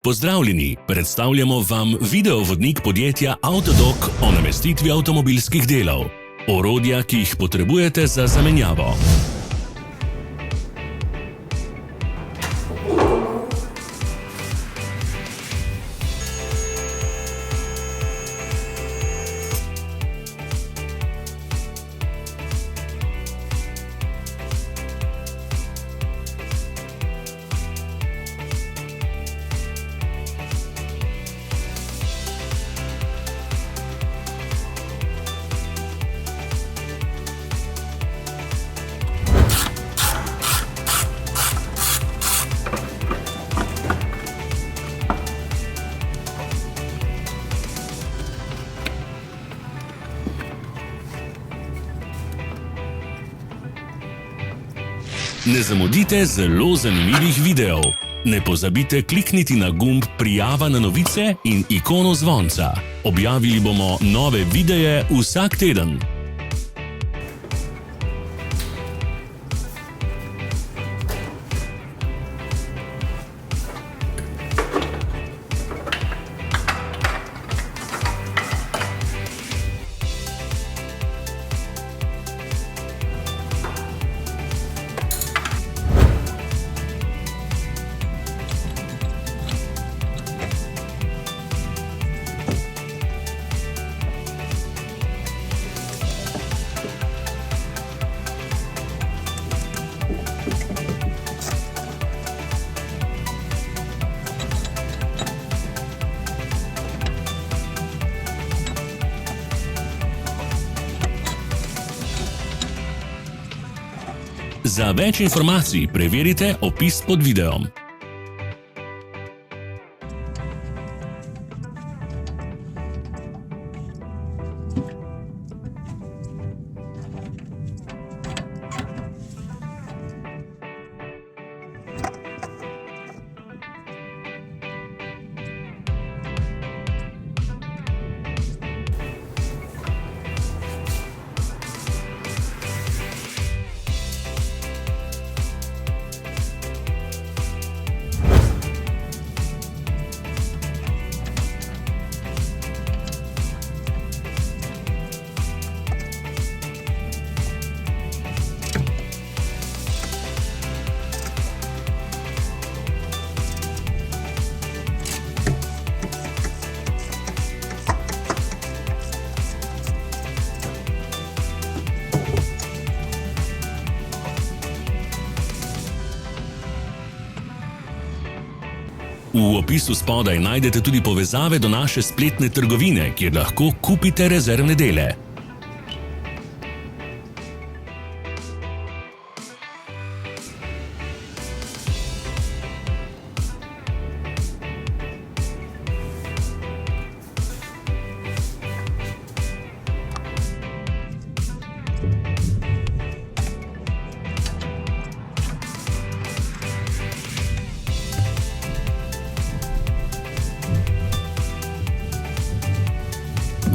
Pozdravljeni, predstavljamo vam videovodnik podjetja Avtodok o namestitvi avtomobilskih delov. Orodja, ki jih potrebujete za zamenjavo. Ne zamudite zelo zanimivih videov. Ne pozabite klikniti na gumb Prijava na novice in ikono zvonca. Objavili bomo nove videe vsak teden. Za več informacij preverite opis pod videom. V opisu spodaj najdete tudi povezave do naše spletne trgovine, kjer lahko kupite rezervne dele.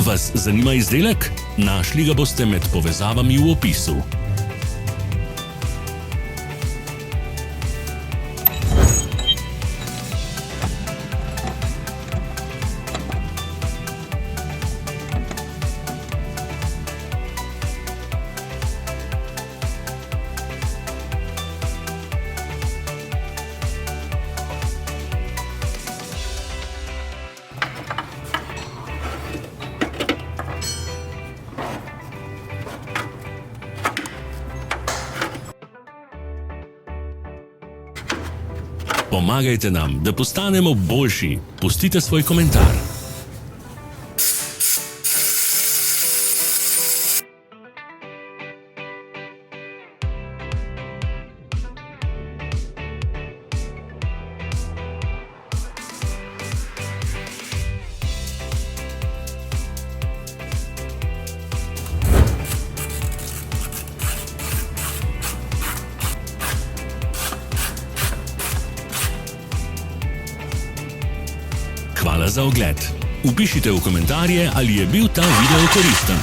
Vas zanima izdelek? Našli ga boste med povezavami v opisu. Pomagajte nam, da postanemo boljši. Pustite svoj komentar. Hvala za ogled. Vpišite v komentarje, ali je bil ta video koristen.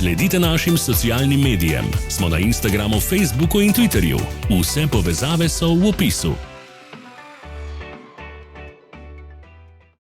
Sledite našim socialnim medijem. Smo na Instagramu, Facebooku in Twitterju. Vse povezave so v opisu.